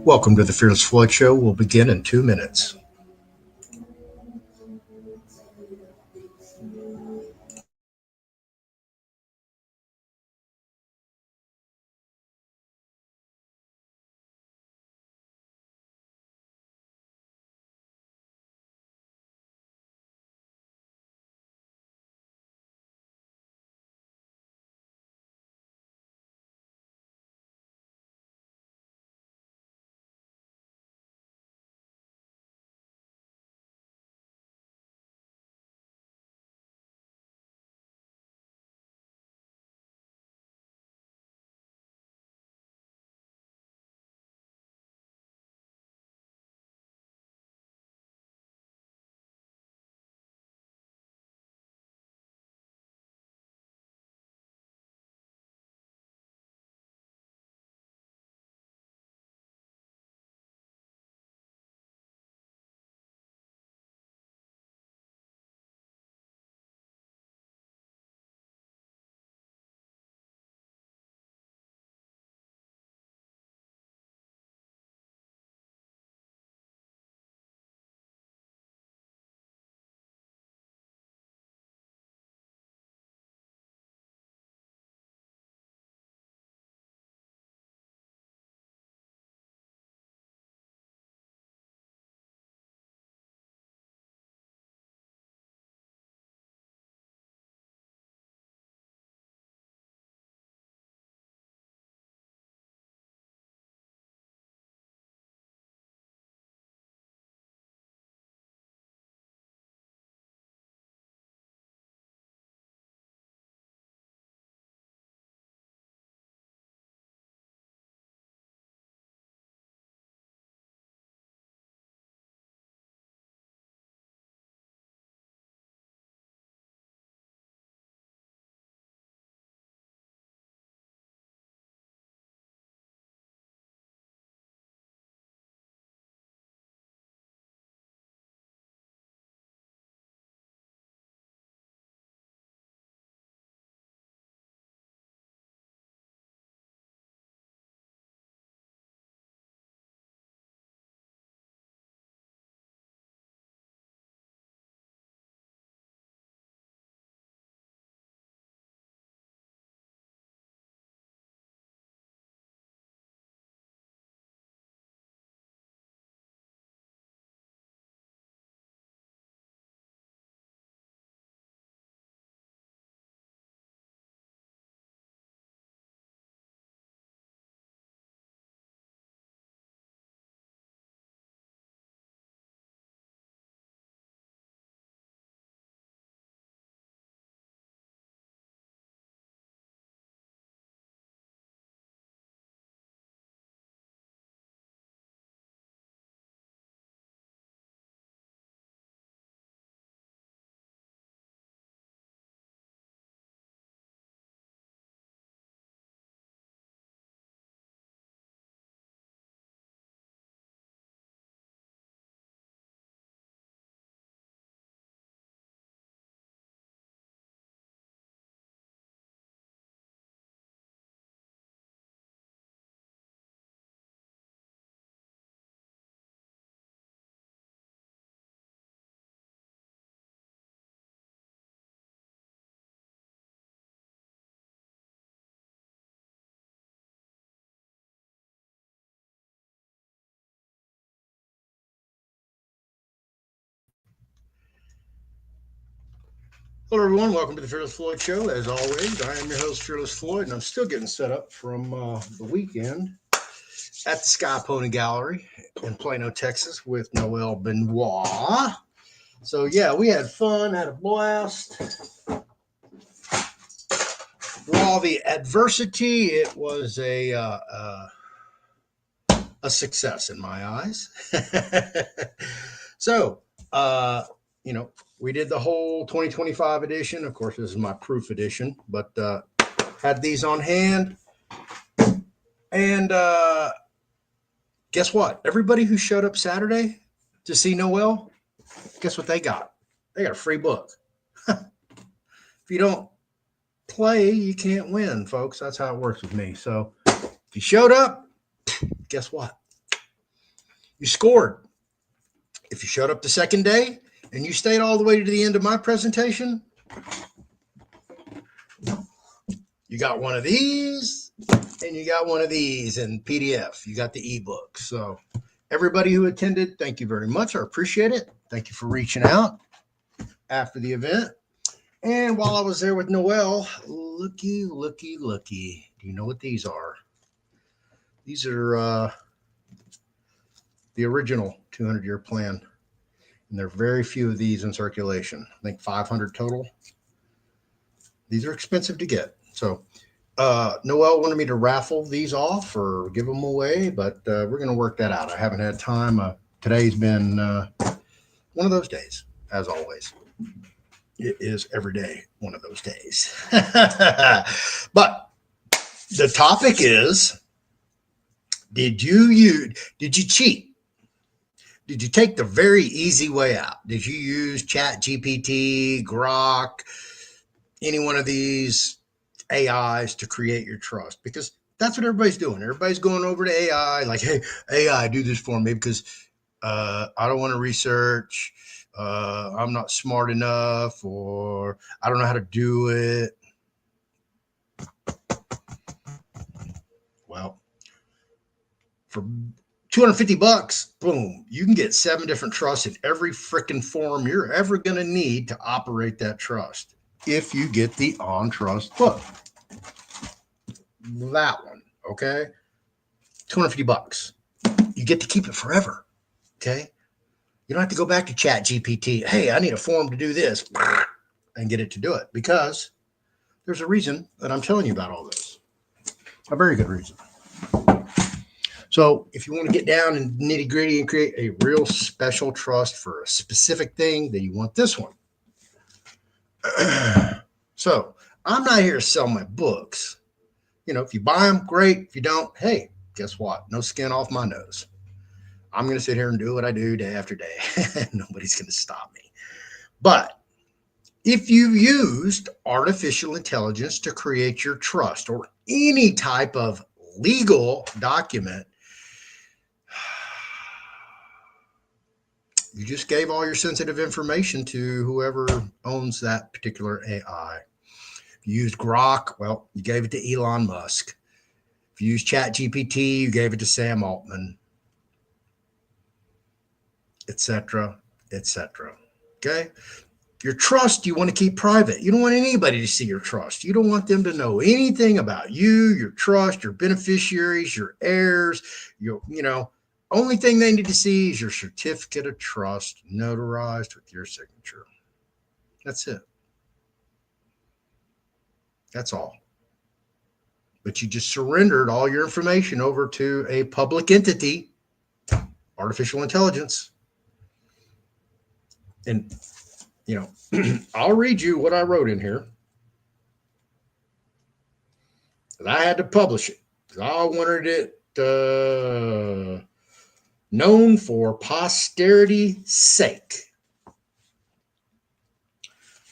Welcome to the Fearless Floyd Show. We'll begin in 2 minutes. Hello, everyone. Welcome to the Fearless Floyd Show. As always, I am your host, Fearless Floyd, and I'm still getting set up from the weekend at the Sky Pony Gallery in Plano, Texas, with Noel Benoit. So, yeah, we had fun, had a blast. For all the adversity, it was a success in my eyes. So, uh, you know, we did the whole 2025 edition. Of course, this is my proof edition, but had these on hand. And guess what? Everybody who showed up Saturday to see Noel, guess what they got? They got a free book. If you don't play, you can't win, folks. That's how it works with me. So if you showed up, guess what? You scored. If you showed up the second day and you stayed all the way to the end of my presentation, you got one of these and you got one of these in PDF. You got the ebook. So everybody who attended, thank you very much. I appreciate it. Thank you for reaching out after the event. And while I was there with Noel, looky. Do you know what these are? These are the original 200-year plan. And there are very few of these in circulation. I think 500 total. These are expensive to get. So Noel wanted me to raffle these off or give them away, but we're going to work that out. I haven't had time. Today's been one of those days, as always. It is every day one of those days. But the topic is, did you cheat? Did you take the very easy way out? Did you use ChatGPT, Grok, any one of these AIs to create your trust? Because that's what everybody's doing. Everybody's going over to AI like, hey, AI, do this for me because I don't want to research. I'm not smart enough, or I don't know how to do it. Well, for $250, boom, you can get 7 different trusts in every freaking form you're ever going to need to operate that trust. If you get the On Trust book, that one, okay, $250. You get to keep it forever, okay? You don't have to go back to ChatGPT. Hey, I need a form to do this and get it to do it, because there's a reason that I'm telling you about all this. A very good reason. So if you want to get down and nitty gritty and create a real special trust for a specific thing, then you want this one. So I'm not here to sell my books. You know, if you buy them, great. If you don't, hey, guess what? No skin off my nose. I'm going to sit here and do what I do day after day. Nobody's going to stop me. But if you've used artificial intelligence to create your trust or any type of legal document, you just gave all your sensitive information to whoever owns that particular AI. If you used Grok, well, you gave it to Elon Musk. If you used ChatGPT, you gave it to Sam Altman, etc., etc. Okay? Your trust, you want to keep private. You don't want anybody to see your trust. You don't want them to know anything about you, your trust, your beneficiaries, your heirs, only thing they need to see is your certificate of trust notarized with your signature. That's it. That's all. But you just surrendered all your information over to a public entity, artificial intelligence. And, I'll read you what I wrote in here. I had to publish it because I wanted it known for posterity's sake.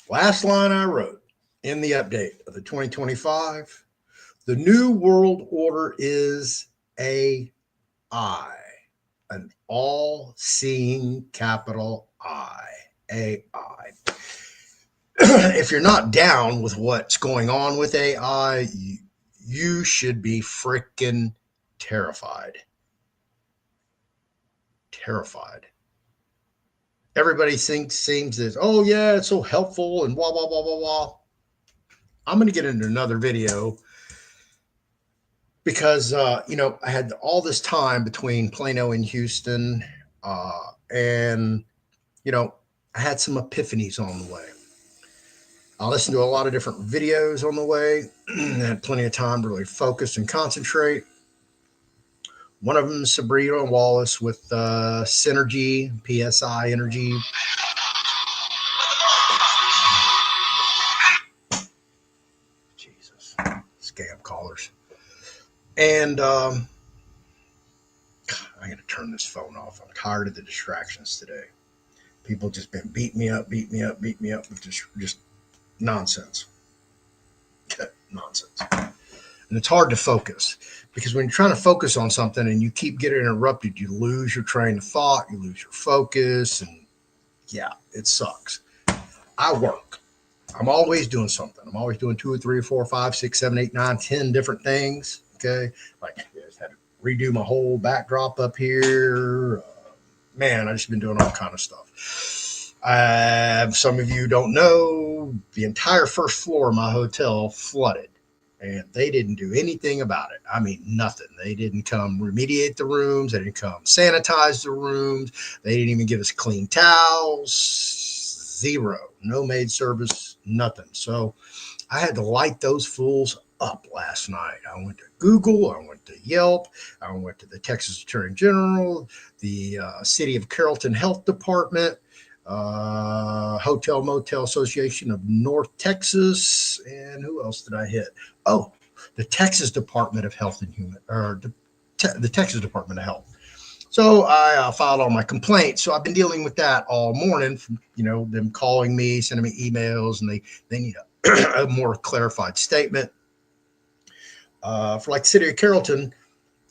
Last line I wrote in the update of the 2025, the new world order is AI, an all-seeing capital I, AI. If you're not down with what's going on with AI, you should be freaking terrified. Terrified. Everybody seems that, oh yeah, it's so helpful and blah, blah, blah, blah, blah. I'm going to get into another video because, I had all this time between Plano and Houston, and, I had some epiphanies on the way. I listened to a lot of different videos on the way. I had plenty of time to really focus and concentrate. One of them is Sabrina Wallace with Synergy, PSI Energy. Jesus, scam callers. And I got to turn this phone off. I'm tired of the distractions today. People just been beating me up with just nonsense. Nonsense. And it's hard to focus because when you're trying to focus on something and you keep getting interrupted, you lose your train of thought, you lose your focus, and yeah, it sucks. I work. I'm always doing something. I'm always doing 2 or 3 or 4 or 5, 6, 7, 8, 9, 10 different things. Okay. Like I just had to redo my whole backdrop up here. Man, I just been doing all kind of stuff. Some of you don't know, the entire first floor of my hotel flooded, and they didn't do anything about it. I mean, nothing. They didn't come remediate the rooms. They didn't come sanitize the rooms. They didn't even give us clean towels. Zero. No maid service, nothing. So I had to light those fools up last night. I went to Google, I went to Yelp, I went to the Texas Attorney General, the City of Carrollton Health Department, Hotel Motel Association of North Texas, and who else did I hit? Oh, the Texas Department of Health and Human, or the Texas Department of Health. So I filed all my complaints. So I've been dealing with that all morning. From, them calling me, sending me emails, and they need a more clarified statement. For like the City of Carrollton,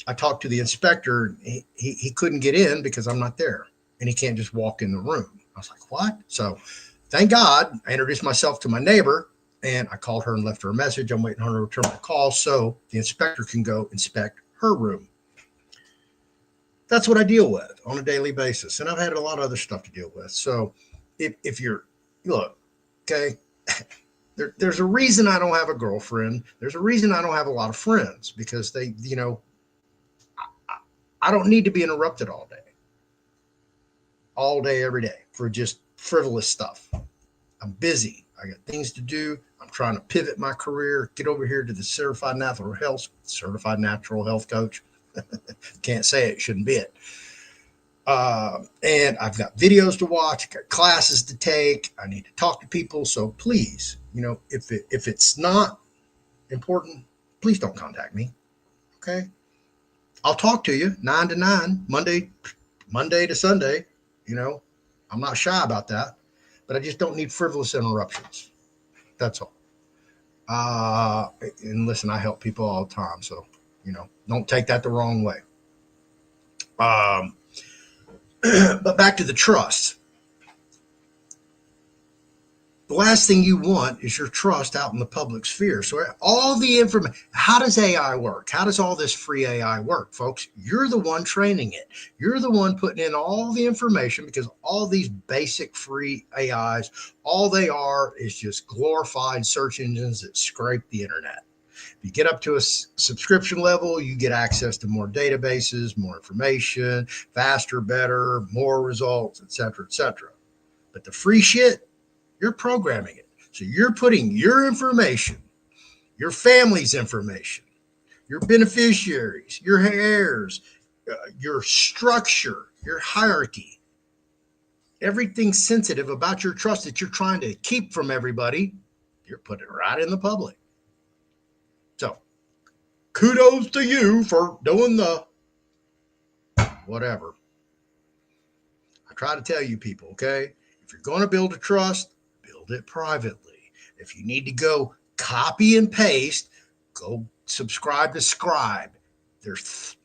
I talked to the inspector. He couldn't get in because I'm not there, and he can't just walk in the room. I was like, what? So thank God I introduced myself to my neighbor, and I called her and left her a message. I'm waiting on her to return my call so the inspector can go inspect her room. That's what I deal with on a daily basis. And I've had a lot of other stuff to deal with. So if you're, look, okay, there's a reason I don't have a girlfriend. There's a reason I don't have a lot of friends because I don't need to be interrupted all day, every day for just frivolous stuff. I'm busy. I got things to do. I'm trying to pivot my career, get over here to the certified natural health coach. Can't say it, shouldn't be it. And I've got videos to watch, I've got classes to take. I need to talk to people. So please, if it's not important, please don't contact me. Okay. I'll talk to you 9 to 9, Monday to Sunday. I'm not shy about that, but I just don't need frivolous interruptions. That's all. And listen, I help people all the time. So, don't take that the wrong way. But back to the trust. The last thing you want is your trust out in the public sphere. So all the information, how does AI work? How does all this free AI work, folks? You're the one training it. You're the one putting in all the information because all these basic free AIs, all they are is just glorified search engines that scrape the internet. If you get up to a subscription level, you get access to more databases, more information, faster, better, more results, et cetera, et cetera. But the free shit, you're programming it. So you're putting your information, your family's information, your beneficiaries, your heirs, your structure, your hierarchy, everything sensitive about your trust that you're trying to keep from everybody, you're putting it right in the public. So kudos to you for doing the whatever. I try to tell you people, okay? If you're going to build a trust, build it privately. If you need to go copy and paste, go subscribe to Scribe. There's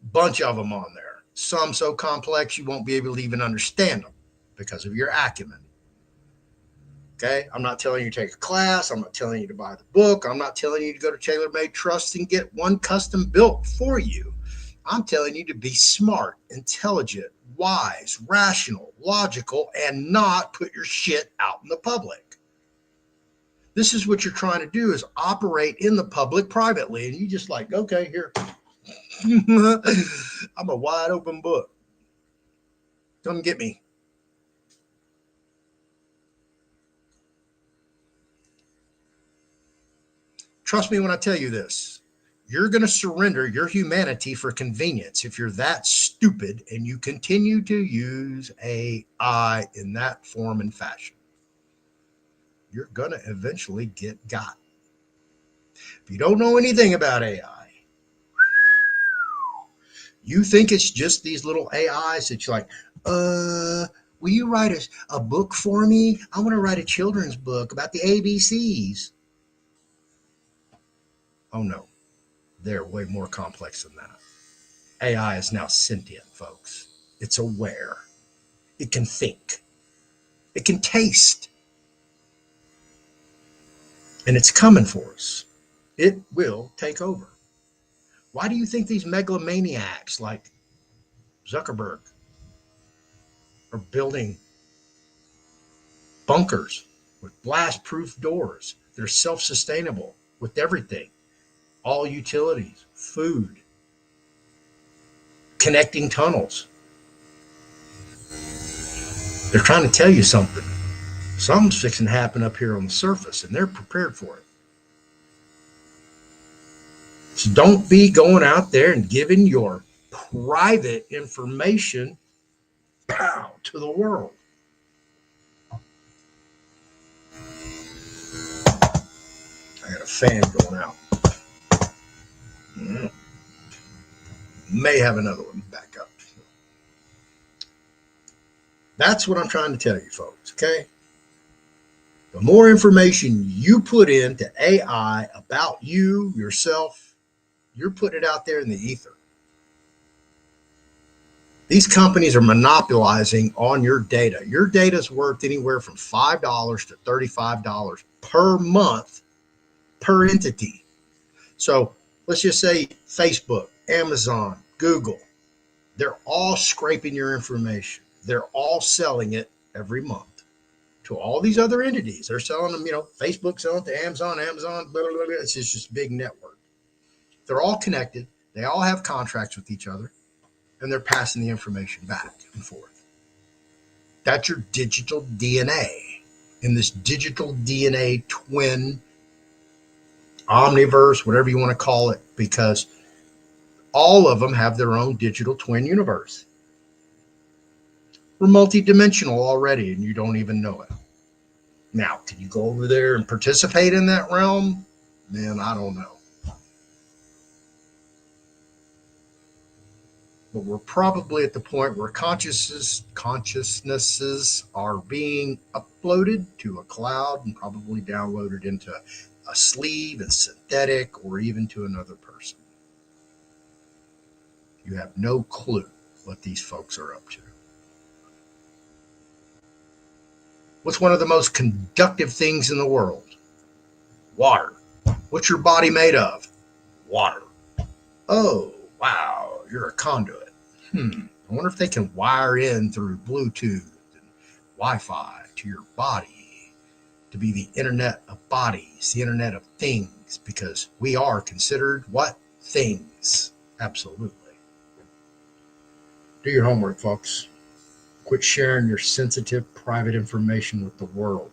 a bunch of them on there. Some so complex you won't be able to even understand them because of your acumen. Okay? I'm not telling you to take a class. I'm not telling you to buy the book. I'm not telling you to go to TaylorMade Trust and get one custom built for you. I'm telling you to be smart, intelligent, wise, rational, logical, and not put your shit out in the public. This is what you're trying to do, is operate in the public privately. And you just like, okay, here. I'm a wide open book. Come get me. Trust me when I tell you this. You're going to surrender your humanity for convenience if you're that stupid and you continue to use AI in that form and fashion. You're going to eventually get got. If you don't know anything about AI, you think it's just these little AIs that you're like, will you write a book for me? I want to write a children's book about the ABCs. Oh, no. They're way more complex than that. AI is now sentient, folks. It's aware. It can think. It can taste. And it's coming for us. It will take over. Why do you think these megalomaniacs like Zuckerberg are building bunkers with blast-proof doors? They're self-sustainable with everything. All utilities, food, connecting tunnels. They're trying to tell you something. Something's fixing to happen up here on the surface, and they're prepared for it. So don't be going out there and giving your private information to the world. I got a fan going out. May have another one back up. That's what I'm trying to tell you, folks, okay? The more information you put into AI about you, yourself, you're putting it out there in the ether. These companies are monopolizing on your data. Your data is worth anywhere from $5 to $35 per month per entity. So let's just say Facebook, Amazon, Google, they're all scraping your information. They're all selling it every month to all these other entities. They're selling them, Facebook selling it to Amazon, blah, blah, blah. It's just a big network. They're all connected. They all have contracts with each other, and they're passing the information back and forth. That's your digital DNA. In this digital DNA twin, omniverse, whatever you want to call it, because all of them have their own digital twin universe. We're multidimensional already, and you don't even know it. Now, can you go over there and participate in that realm? Man, I don't know. But we're probably at the point where consciousnesses are being uploaded to a cloud and probably downloaded into a sleeve and synthetic, or even to another person. You have no clue what these folks are up to. What's one of the most conductive things in the world? Water. What's your body made of? Water. Oh, wow, you're a conduit. I wonder if they can wire in through Bluetooth and Wi-Fi to your body to be the internet of bodies, the internet of things, because we are considered what? Things. Absolutely. Do your homework, folks. Quit sharing your sensitive, private information with the world.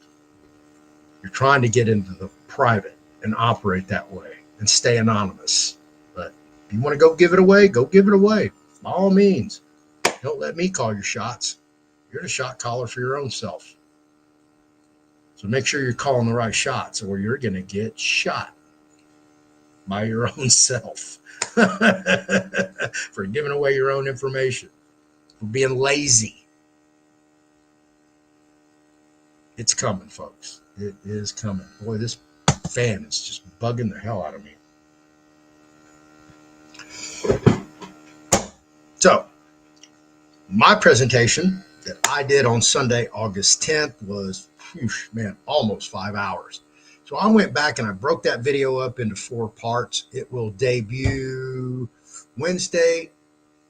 You're trying to get into the private and operate that way and stay anonymous. But if you want to go give it away, go give it away. By all means. Don't let me call your shots. You're the shot caller for your own self. So make sure you're calling the right shots, or you're going to get shot by your own self for giving away your own information, for being lazy. It's coming, folks. It is coming. Boy, this fan is just bugging the hell out of me. So, my presentation that I did on Sunday, August 10th was, almost 5 hours. So I went back and I broke that video up into 4 parts. It will debut Wednesday,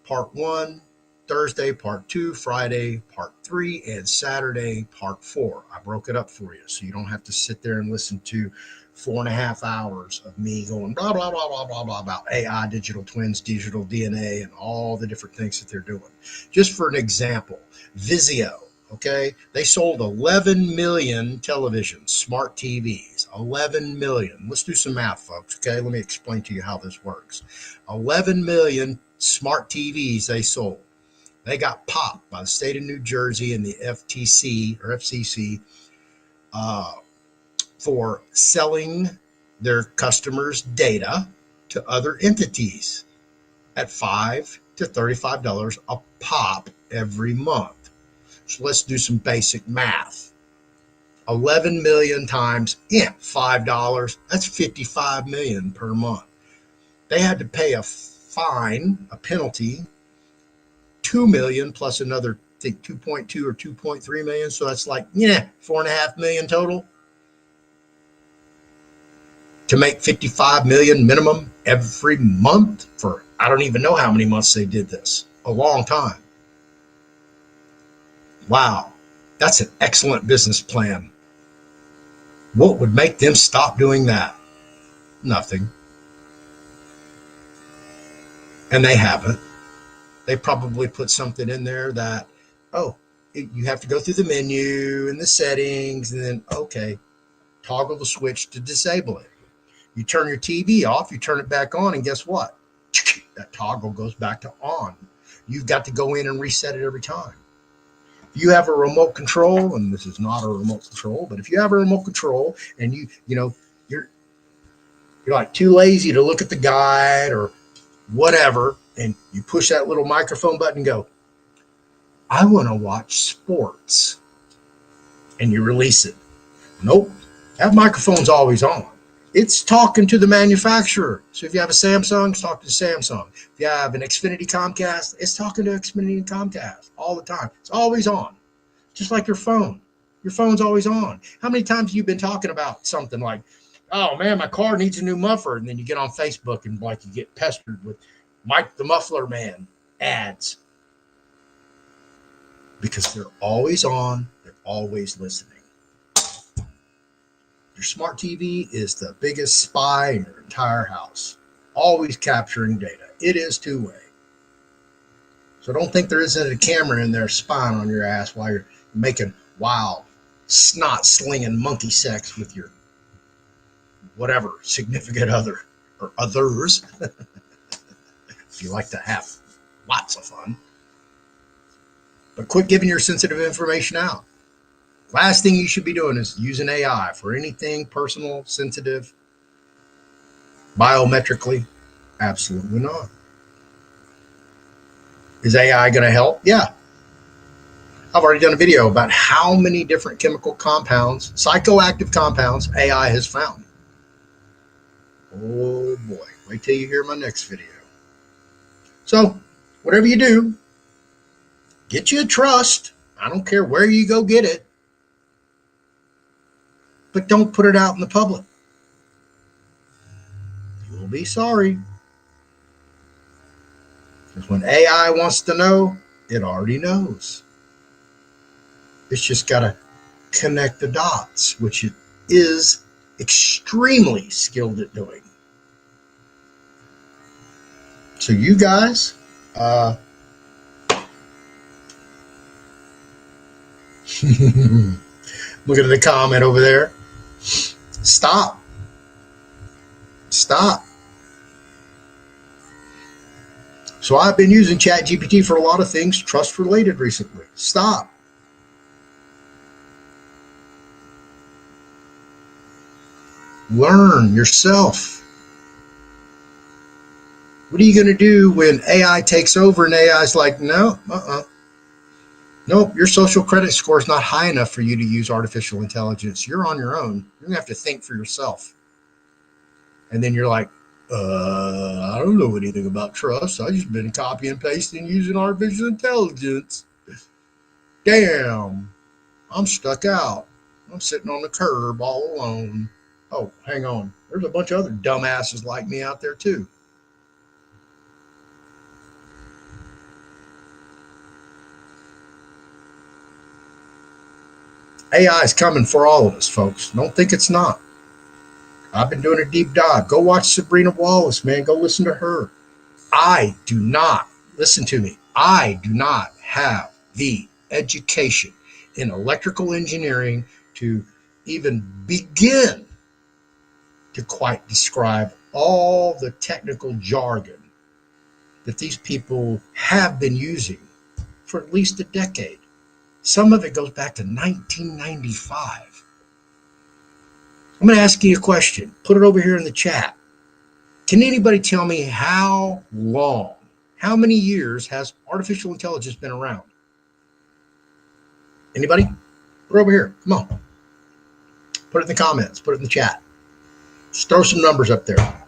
part 1, Thursday, part 2, Friday, part 3, and Saturday, part 4. I broke it up for you so you don't have to sit there and listen to 4.5 hours of me going blah, blah, blah, blah, blah, blah about AI, digital twins, digital DNA, and all the different things that they're doing. Just for an example, Vizio, okay? They sold 11 million televisions, smart TVs, 11 million. Let's do some math, folks, okay? Let me explain to you how this works. 11 million smart TVs they sold. They got popped by the state of New Jersey and the FCC for selling their customers' data to other entities at $5 to $35 a pop every month. So let's do some basic math. 11 million times $5, that's 55 million per month. They had to pay a fine, a penalty, 2 million plus another, I think 2.2 or 2.3 million. So that's like, 4.5 million total to make 55 million minimum every month for, I don't even know how many months they did this. A long time. Wow. That's an excellent business plan. What would make them stop doing that? Nothing. And they haven't. They probably put something in there that, you have to go through the menu and the settings, and then, okay, toggle the switch to disable it. You turn your TV off, you turn it back on, and guess what? That toggle goes back to on. You've got to go in and reset it every time. If you have a remote control, and this is not a remote control, but if you have a remote control and you're like too lazy to look at the guide or whatever, and you push that little microphone button and go, I want to watch sports, and you release it. Nope. That microphone's always on. It's talking to the manufacturer. So if you have a Samsung, it's talking to Samsung. If you have an Xfinity Comcast, it's talking to Xfinity and Comcast all the time. It's always on. Just like your phone. Your phone's always on. How many times have you been talking about something like, oh man, my car needs a new muffler, and then you get on Facebook and like you get pestered with Mike the Muffler Man ads? Because they're always on, they're always listening. Your smart TV is the biggest spy in your entire house, always capturing data. It is two-way. So don't think there isn't a camera in there spying on your ass while you're making wild, snot-slinging monkey sex with your whatever, significant other or others, if you like to have lots of fun. But quit giving your sensitive information out. Last thing you should be doing is using AI for anything personal, sensitive, biometrically. Absolutely not. Is AI going to help? Yeah. I've already done a video about how many different chemical compounds, psychoactive compounds, AI has found. Oh boy, wait till you hear my next video. So, whatever you do, get you a trust. I don't care where you go get it. But don't put it out in the public. You'll be sorry. Because when AI wants to know, it already knows. It's just got to connect the dots, which it is extremely skilled at doing. So you guys, looking at the comment over there. Stop. So I've been using ChatGPT for a lot of things trust related recently. Stop. Learn yourself. What are you going to do when AI takes over and AI is like, no, nope, your social credit score is not high enough for you to use artificial intelligence. You're on your own. You're going to have to think for yourself. And then you're like, I don't know anything about trust. I just been copy and pasting using artificial intelligence. Damn, I'm stuck out. I'm sitting on the curb all alone. Oh, hang on. There's a bunch of other dumbasses like me out there too. AI is coming for all of us, folks. Don't think it's not. I've been doing a deep dive. Go watch Sabrina Wallace, man. Go listen to her. Listen to me. I do not have the education in electrical engineering to even begin to quite describe all the technical jargon that these people have been using for at least a decade. Some of it goes back to 1995. I'm going to ask you a question. Put it over here in the chat. Can anybody tell me how long, how many years has artificial intelligence been around? Anybody? Put it over here. Come on. Put it in the comments. Put it in the chat. Just throw some numbers up there.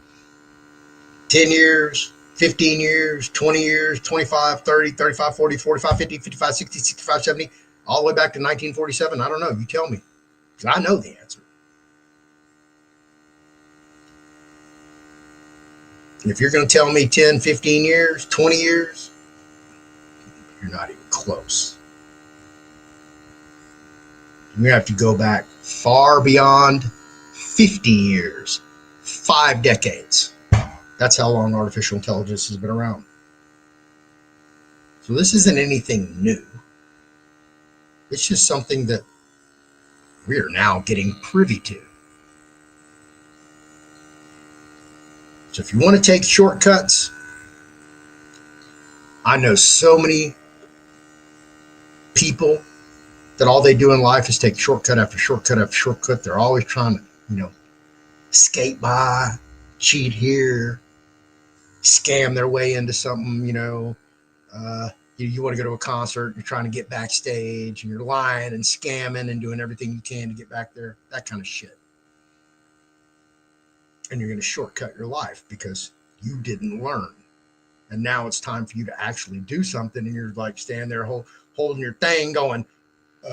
10 years, 15 years, 20 years, 25, 30, 35, 40, 45, 50, 55, 60, 65, 70, all the way back to 1947? I don't know. You tell me, because I know the answer. And if you're going to tell me 10, 15 years, 20 years, you're not even close. You're going to have to go back far beyond 50 years, 5 decades. That's how long artificial intelligence has been around. So this isn't anything new. It's just something that we are now getting privy to. So if you want to take shortcuts, I know so many people that all they do in life is take shortcut after shortcut after shortcut. They're always trying to, skate by, cheat here, scam their way into something, you want to go to a concert, you're trying to get backstage, and you're lying and scamming and doing everything you can to get back there, that kind of shit. And you're going to shortcut your life because you didn't learn. And now it's time for you to actually do something, and you're like standing there holding your thing going, what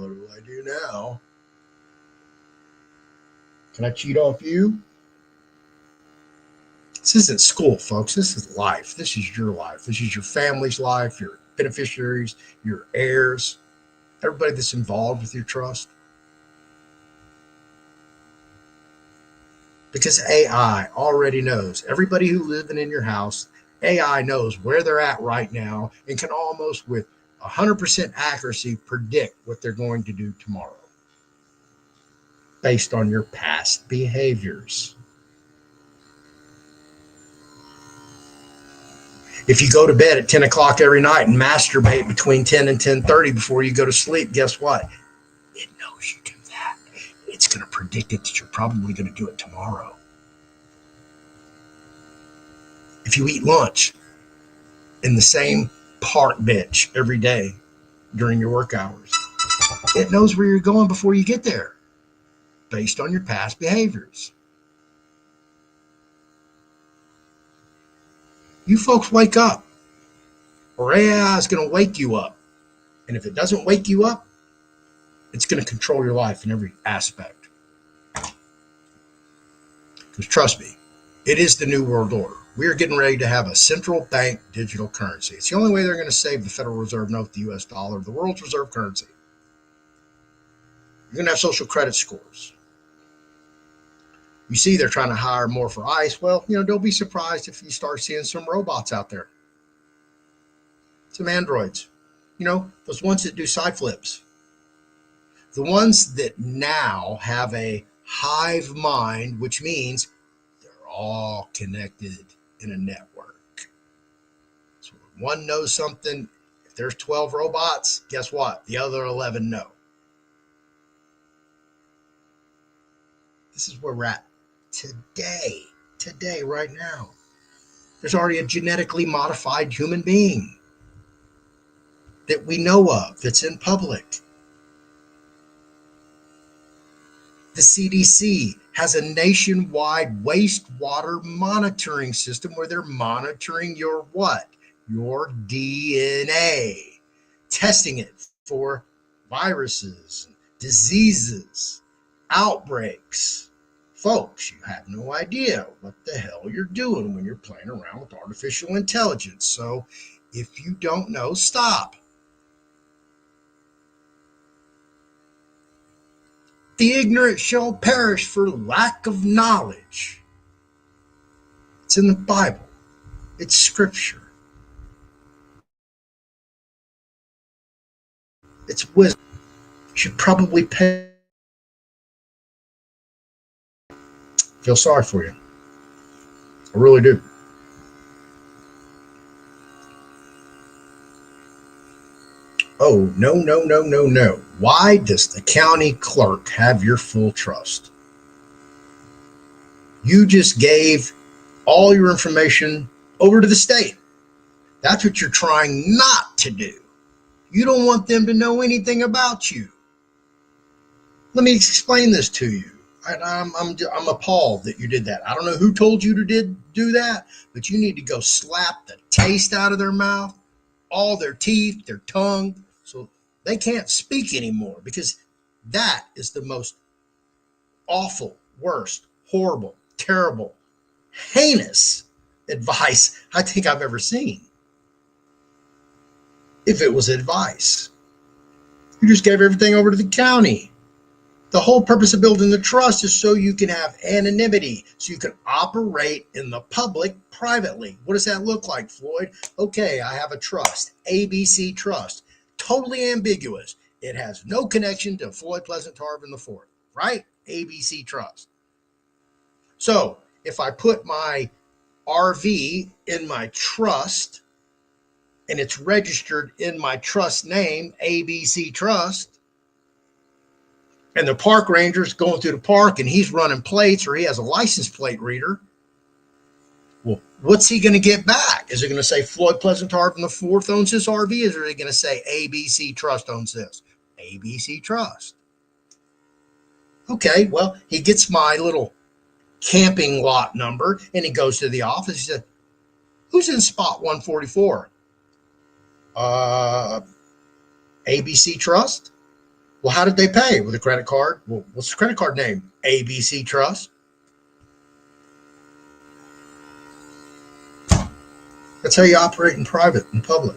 do I do now? Can I cheat off you? This isn't school, folks. This is life. This is your life. This is your family's life, your beneficiaries, your heirs, everybody that's involved with your trust. Because AI already knows. Everybody who living in your house, AI knows where they're at right now and can almost with 100% accuracy predict what they're going to do tomorrow based on your past behaviors. If you go to bed at 10 o'clock every night and masturbate between 10 and 10:30 before you go to sleep, guess what? It knows you do that. It's going to predict it that you're probably going to do it tomorrow. If you eat lunch in the same park bench every day during your work hours, it knows where you're going before you get there based on your past behaviors. You folks wake up, or AI is going to wake you up. And if it doesn't wake you up, it's going to control your life in every aspect. Because trust me, it is the new world order. We are getting ready to have a central bank digital currency. It's the only way they're going to save the Federal Reserve note, the US dollar, the world's reserve currency. You're going to have social credit scores. You see they're trying to hire more for ICE. Well, don't be surprised if you start seeing some robots out there. Some androids. Those ones that do side flips. The ones that now have a hive mind, which means they're all connected in a network. So when one knows something, if there's 12 robots, guess what? The other 11 know. This is where we're at today, right now. There's already a genetically modified human being that we know of that's in public. The CDC has a nationwide wastewater monitoring system where they're monitoring your what? Your DNA, testing it for viruses, diseases, outbreaks. Folks, you have no idea what the hell you're doing when you're playing around with artificial intelligence. So if you don't know, stop. The ignorant shall perish for lack of knowledge. It's in the Bible. It's scripture. It's wisdom. You should probably feel sorry for you. I really do. Oh, no. Why does the county clerk have your full trust? You just gave all your information over to the state. That's what you're trying not to do. You don't want them to know anything about you. Let me explain this to you. I'm appalled that you did that. I don't know who told you to do that, but you need to go slap the taste out of their mouth, all their teeth, their tongue, so they can't speak anymore, because that is the most awful, worst, horrible, terrible, heinous advice I think I've ever seen. If it was advice, you just gave everything over to the county. The whole purpose of building the trust is so you can have anonymity, so you can operate in the public privately. What does that look like, Floyd? Okay, I have a trust, ABC Trust, totally ambiguous. It has no connection to Floyd Pleasant Tarvin IV, right? ABC Trust. So if I put my RV in my trust and it's registered in my trust name, ABC Trust, and the park ranger's going through the park and he's running plates, or he has a license plate reader, well, what's he going to get back? Is it going to say Floyd Pleasant Tarvin IV owns this RV? Is it going to say ABC Trust owns this? ABC Trust. Okay, well, he gets my little camping lot number and he goes to the office. He said, who's in spot 144? ABC Trust. Well, how did they pay? With a credit card? Well, what's the credit card name? ABC Trust. That's how you operate in private and public.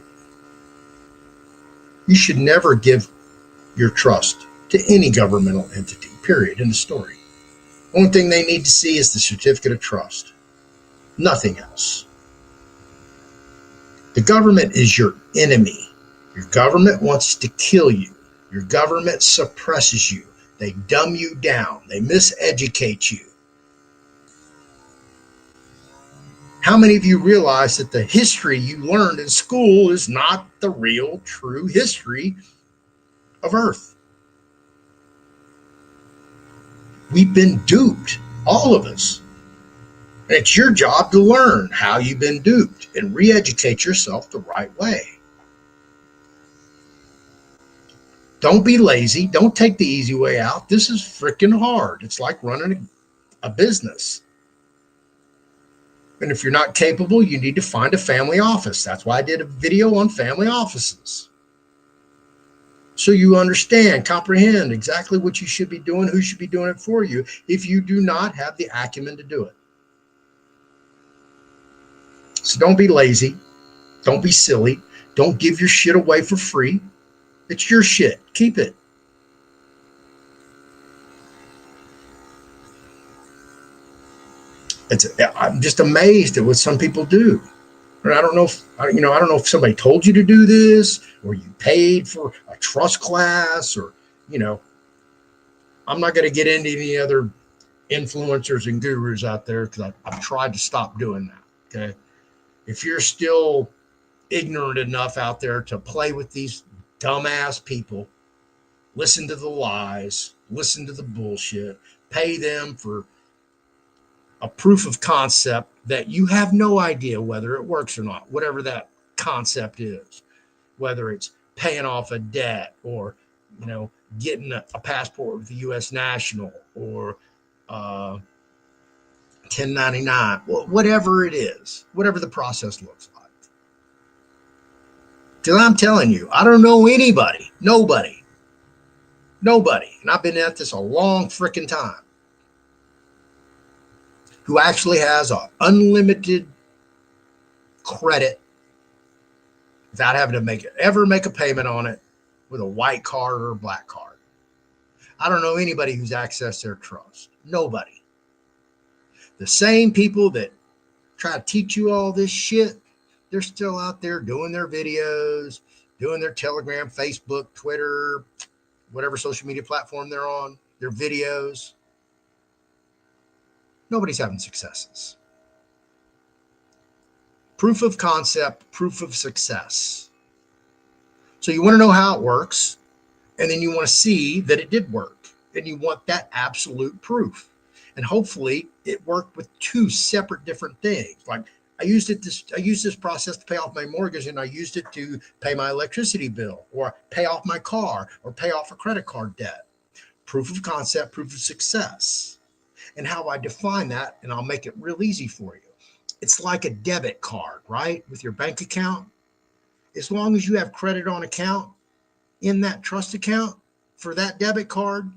You should never give your trust to any governmental entity, period, in the story. Only thing they need to see is the certificate of trust. Nothing else. The government is your enemy. Your government wants to kill you. Your government suppresses you. They dumb you down. They miseducate you. How many of you realize that the history you learned in school is not the real, true history of Earth? We've been duped, all of us. And it's your job to learn how you've been duped and re-educate yourself the right way. Don't be lazy. Don't take the easy way out. This is freaking hard. It's like running a business. And if you're not capable, you need to find a family office. That's why I did a video on family offices. So you understand, comprehend exactly what you should be doing, who should be doing it for you, if you do not have the acumen to do it. So don't be lazy. Don't be silly. Don't give your shit away for free. It's your shit. Keep it. I'm just amazed at what some people do. And I don't know if somebody told you to do this, or you paid for a trust class, or, I'm not going to get into any other influencers and gurus out there, because I've tried to stop doing that. Okay. If you're still ignorant enough out there to play with these dumbass people, listen to the lies, listen to the bullshit, pay them for a proof of concept that you have no idea whether it works or not, whatever that concept is, whether it's paying off a debt, or, getting a passport with the U.S. national, or 1099, whatever it is, whatever the process looks like. Because I'm telling you, I don't know anybody, nobody, and I've been at this a long freaking time, who actually has an unlimited credit without having to ever make a payment on it, with a white card or a black card. I don't know anybody who's accessed their trust. Nobody. The same people that try to teach you all this shit, they're still out there doing their videos, doing their Telegram, Facebook, Twitter, whatever social media platform they're on, their videos. Nobody's having successes. Proof of concept, proof of success. So you want to know how it works, and then you want to see that it did work, and you want that absolute proof. And hopefully it worked with two separate different things. Like I used this process to pay off my mortgage, and I used it to pay my electricity bill, or pay off my car, or pay off a credit card debt. Proof of concept, proof of success. and how I define that, and I'll make it real easy for you. It's like a debit card, right? With your bank account. As long as you have credit on account in that trust account for that debit card,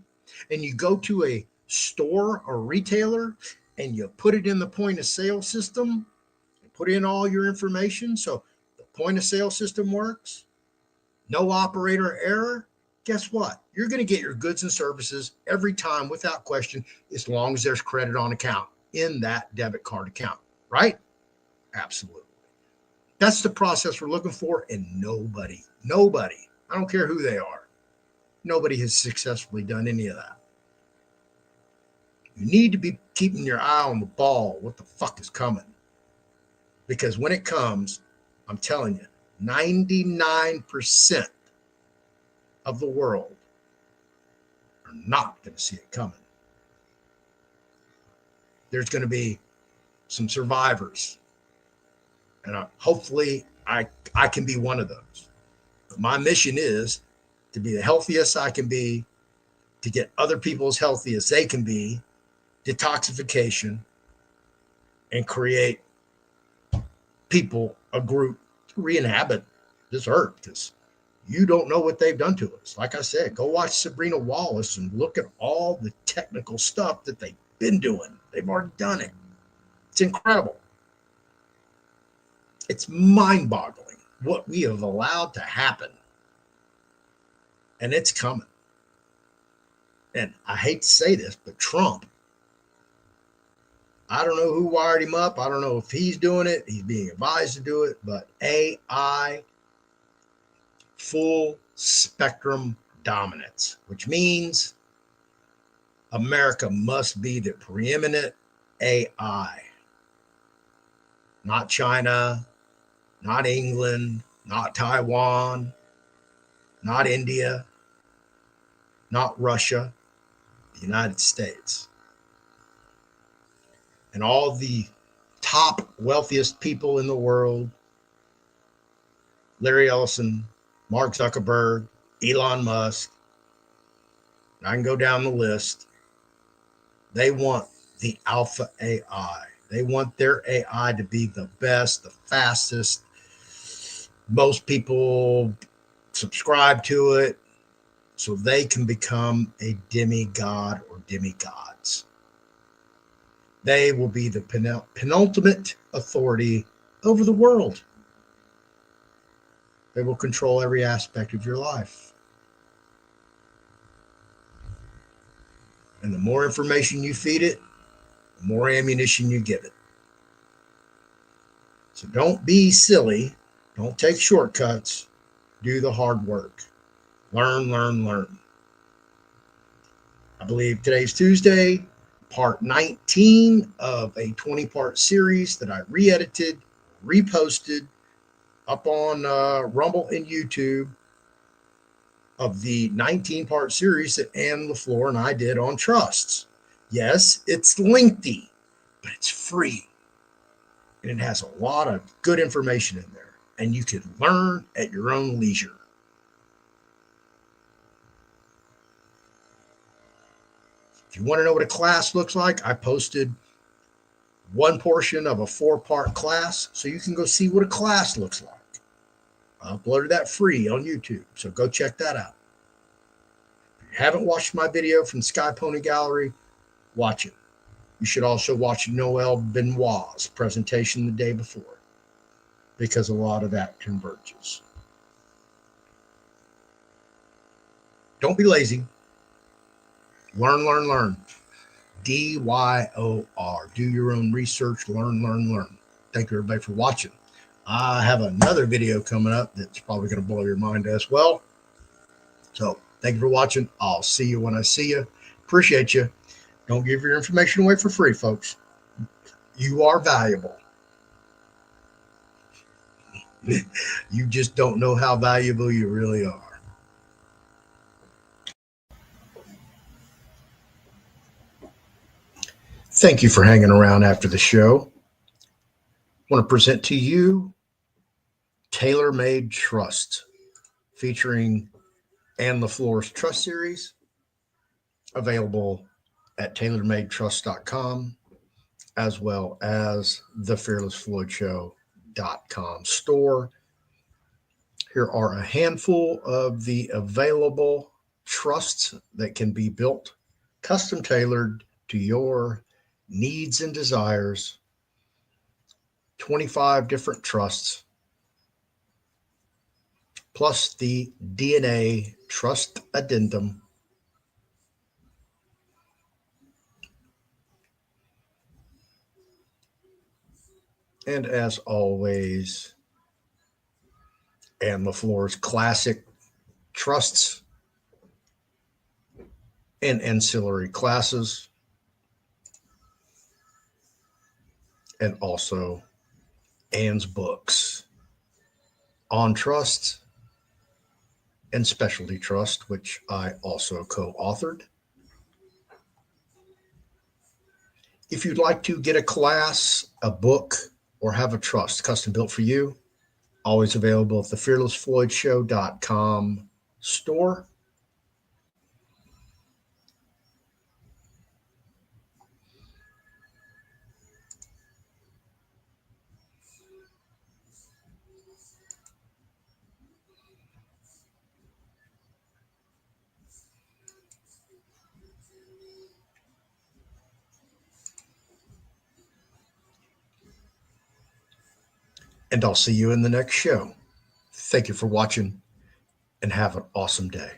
and you go to a store or retailer and you put it in the point of sale system, put in all your information so the point of sale system works, no operator error, guess what? You're going to get your goods and services every time without question, as long as there's credit on account in that debit card account, right? Absolutely. That's the process we're looking for, and nobody, I don't care who they are, nobody has successfully done any of that. You need to be keeping your eye on the ball. What the fuck is coming? Because when it comes, I'm telling you, 99% of the world are not going to see it coming. There's going to be some survivors. And hopefully I can be one of those. But my mission is to be the healthiest I can be, to get other people as healthy as they can be, detoxification, and create people, a group, to re-inhabit this earth, because you don't know what they've done to us. Like I said, go watch Sabrina Wallace and look at all the technical stuff that they've been doing. They've already done it. It's incredible. It's mind-boggling what we have allowed to happen. And it's coming. And I hate to say this, but Trump, I don't know who wired him up. I don't know if he's doing it. He's being advised to do it. But AI, full spectrum dominance, which means America must be the preeminent AI. Not China, not England, not Taiwan, not India, not Russia, the United States. And all the top wealthiest people in the world, Larry Ellison, Mark Zuckerberg, Elon Musk, I can go down the list. They want the alpha AI. They want their AI to be the best, the fastest. Most people subscribe to it so they can become a demigod or demigods. They will be the penultimate authority over the world. They will control every aspect of your life. And the more information you feed it, the more ammunition you give it. So don't be silly. Don't take shortcuts. Do the hard work. Learn, learn, learn. I believe today's Tuesday, part 19 of a 20-part series that I re-edited, reposted up on Rumble and YouTube of the 19-part series that Ann LaFleur and I did on trusts. Yes, it's lengthy, but it's free. And it has a lot of good information in there. And you can learn at your own leisure. If you want to know what a class looks like, I posted one portion of a 4-part class, so you can go see what a class looks like. I uploaded that free on YouTube, so go check that out. If you haven't watched my video from Sky Pony Gallery, watch it. You should also watch Noel Benoit's presentation the day before, because a lot of that converges. Don't be lazy. Learn, learn, learn. DYOR. Do your own research. Learn, learn, learn. Thank you, everybody, for watching. I have another video coming up that's probably going to blow your mind as well. So thank you for watching. I'll see you when I see you. Appreciate you. Don't give your information away for free, folks. You are valuable. You just don't know how valuable you really are. Thank you for hanging around after the show. I want to present to you Tailor-Made Trust, featuring Ann LaFleur's Trust Series, available at tailoredmadetrust.com, as well as thefearlessfloydshow.com store. Here are a handful of the available trusts that can be built, custom tailored to your needs and desires. 25 different trusts, plus the DNA trust addendum. And as always, Ann LaFleur's classic trusts and ancillary classes, and also Ann's books on trusts and specialty trust, which I also co-authored. If you'd like to get a class, a book, or have a trust custom built for you, always available at the fearlessfloydshow.com store. And I'll see you in the next show. Thank you for watching and have an awesome day.